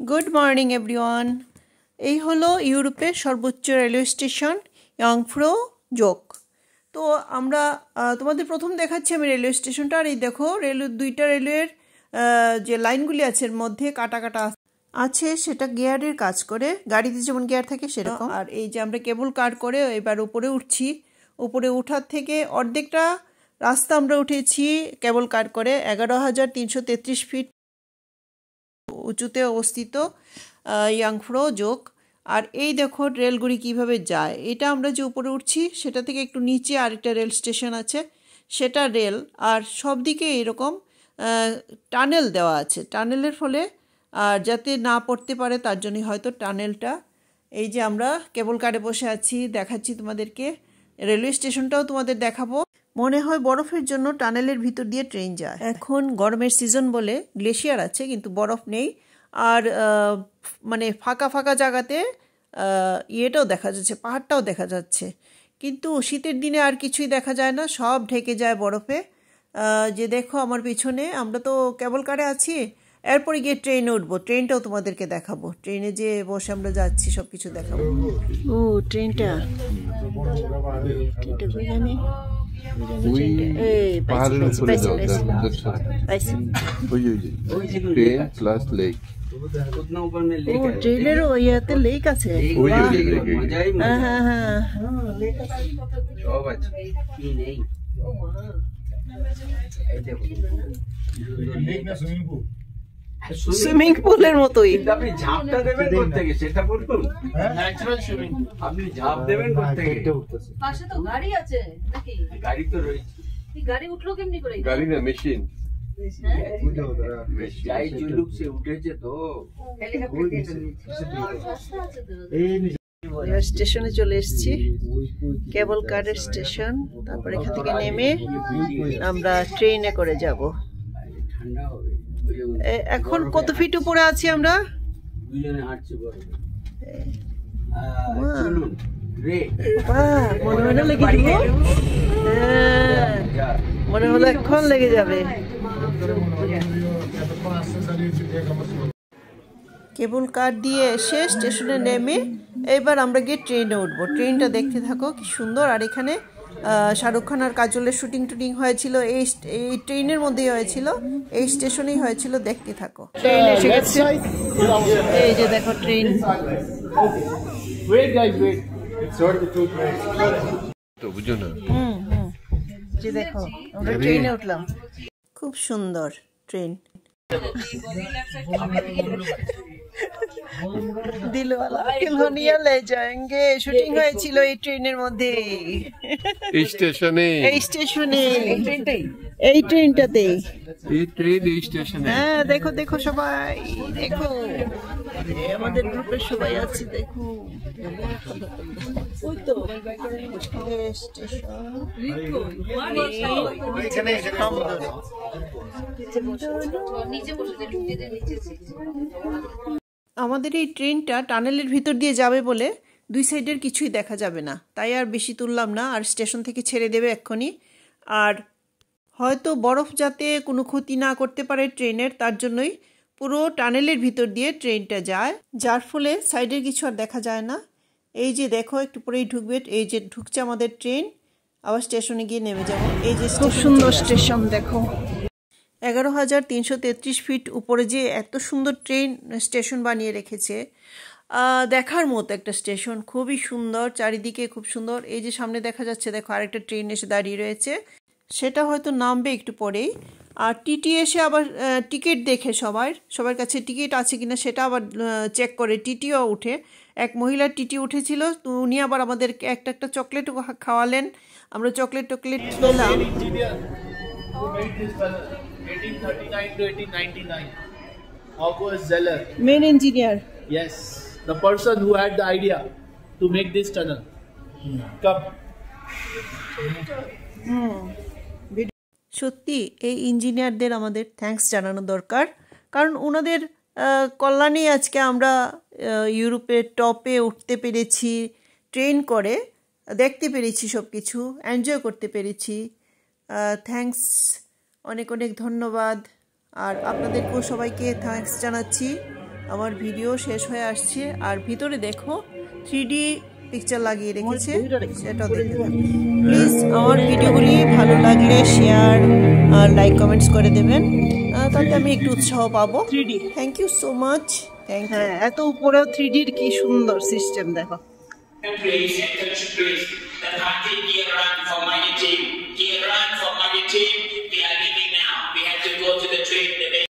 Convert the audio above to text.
Good morning everyone. এই হলো ইউরোপের সর্বোচ্চ রেলওয়ে স্টেশন ইয়াংফ্রো জোক। তো আমরা তোমাদের প্রথম দেখাচ্ছি আমি রেলওয়ে স্টেশনটা। আর এই দেখো দুইটা রেলওয়ের যে লাইনগুলি আছে এর মধ্যে কাটা কাটা আছে, সেটা গিয়ারের কাজ করে, গাড়িতে যেমন গিয়ার থাকে সেরকম। আর এই যে আমরা কেবল কার করে এবার উপরে উঠছি, উপরে উঠার থেকে অর্ধেকটা রাস্তা আমরা উঠেছি কেবল কার করে। 11,333 ফিট উঁচুতে অবস্থিত ইয়াংফ্রো জোক। আর এই দেখো রেলগুলি কিভাবে যায়। এটা আমরা যে উপরে উঠছি সেটা থেকে একটু নিচে আরেকটা রেল স্টেশন আছে, সেটা রেল। আর সব দিকে এরকম টানেল দেওয়া আছে, টানেলের ফলে আর যাতে না পড়তে পারে তার জন্যই হয়তো টানেলটা। এই যে আমরা কেবল কারে বসে আছি, দেখাচ্ছি তোমাদেরকে। রেলওয়ে স্টেশনটাও তোমাদের দেখাবো। মনে হয় বরফের জন্য টানেলের ভিতর দিয়ে ট্রেন যায়। এখন গরমের সিজন বলে গ্লেশিয়ার আছে কিন্তু বরফ নেই। আর মানে ফাঁকা ফাঁকা জায়গাতে ইয়েটাও দেখা যাচ্ছে, পাহাড়টাও দেখা যাচ্ছে। কিন্তু শীতের দিনে আর কিছুই দেখা যায় না, সব ঢেকে যায় বরফে। যে দেখো আমার পিছনে, আমরা তো কেবল কারে আছি, এরপরে গিয়ে ট্রেনে উঠবো, ট্রেনটাও তোমাদেরকে দেখাবো। ট্রেনে যে বসে আমরা যাচ্ছি সব কিছু দেখাবো। ও ট্রেনটা জানি পাহাড়ের উপরে যাও, ট্রেন প্লাস লেক। ট্রেনেরও ইয়াতে লেক আছে। হ্যাঁ হ্যাঁ হ্যাঁ, সুইমিং পুলের মতোই। আপনি ঝাঁপটা দেবেন কোত্থেকে সেটা বলুন। ন্যাচারাল সুইমিং পুল, আপনি ঝাঁপ দেবেন কোত্থেকে? পাশে তো গাড়ি আছে নাকি? গাড়ি তো রয়েছে। এই গাড়ি উঠলো কেমনি করে? গাড়ি না, মেশিন। যাই জুলুক সে উঠেছে তো। স্টেশনে চলে এসেছি, কেবল কারের স্টেশন। তারপর এখান থেকে নেমে আমরা ট্রেনে করে যাব। ঠান্ডা হবে। এখন কত ফিট উপরে আছি আমরা? দুজনে হাঁটছে বড়। চলুন রে। মনে হয় না লেগে যাবে, মনে হলো এখন লেগে যাবে। কেবল কার দিয়ে এসে স্টেশনে নেমে এবার আমরা গিয়ে ট্রেনে উঠবো। ট্রেনটা দেখতে থাকো কি সুন্দর। আর এখানে শাহরুখ খান আর কাজলের শুটিং টুটিং হয়েছিল এই ট্রেনের মধ্যেই হয়েছিল, এই স্টেশনেই হয়েছিল। দেখতে থাকো। ট্রেন এসে গেছে, এই যে দেখো ট্রেন। তো বুঝো না, যে দেখো আমরা ট্রেনে উঠলাম, খুব সুন্দর ট্রেন। দিলওয়ালা দুলহনিয়া লে যায়েঙ্গে শুটিং হয়েছিল এই ট্রেনের মধ্যে, এই স্টেশনে, এই স্টেশনে, এই ট্রেনটাতে, এই ট্রেন এই স্টেশনে। হ্যাঁ দেখো দেখো সবাই দেখো, আমাদের গ্রুপের সবাই আছে দেখো। ওই তো স্টেশন। আমাদের এই ট্রেনটা টানেলের ভিতর দিয়ে যাবে বলে দুই সাইডের কিছুই দেখা যাবে না, তাই আর বেশি তুললাম না। আর স্টেশন থেকে ছেড়ে দেবে এক্ষুনি। আর হয়তো বরফ যাতে কোনো ক্ষতি না করতে পারে ট্রেনের, তার জন্যই পুরো টানেলের ভিতর দিয়ে ট্রেনটা যায়, যার ফলে সাইডের কিছু আর দেখা যায় না। এই যে দেখো একটু পরেই ঢুকবে, এই যে ঢুকছে আমাদের ট্রেন। আবার স্টেশনে গিয়ে নেমে যাব। এই যে খুব সুন্দর স্টেশন দেখো, 11,333 ফিট উপরে যে এত সুন্দর ট্রেন স্টেশন বানিয়ে রেখেছে, দেখার মতো একটা স্টেশন, খুবই সুন্দর, চারিদিকে খুব সুন্দর। এই যে সামনে দেখা যাচ্ছে দেখো আরেকটা ট্রেন এসে দাঁড়িয়ে রয়েছে, সেটা হয়তো নামবে একটু পরেই। আর টিটি এসে আবার টিকিট দেখে সবার কাছে টিকিট আছে কিনা সেটা আবার চেক করে, টিটিও উঠে। এক মহিলার টিটি উঠেছিল, তো উনি আবার আমাদেরকে একটা একটা চকলেটও খাওয়ালেন, আমরা চকলেট টকলেট খেলাম। 1839 to 1899. August Zeller. Main engineer. Yes, the person who had the idea to make this tunnel. Come. সত্যি এই ইঞ্জিনিয়ারদের আমাদের থ্যাঙ্কস জানানো দরকার, কারণ ওনাদের কল্যাণেই আজকে আমরা ইউরোপের টপে উঠতে পেরেছি, ট্রেন করে দেখতে পেরেছি, সব কিছু এনজয় করতে পেরেছি। থ্যাঙ্কস, অনেক অনেক ধন্যবাদ। আর আপনাদেরকেও সবাইকে থ্যাঙ্কস জানাচ্ছি। আমার ভিডিও শেষ হয়ে আসছে। আর ভিতরে দেখো 3D পিকচার লাগিয়ে রেখেছে, সেটা দেখে প্লিজ আমার ভিডিওগুলি ভালো লাগলে শেয়ার আর লাইক কমেন্টস করে দেবেন, তাতে আমি একটু উৎসাহ পাবো। 3D thank you so much. Thank you. হ্যাঁ, এত উপরেও 3Dর কি সুন্দর সিস্টেম দেখো। countries and countries that are taking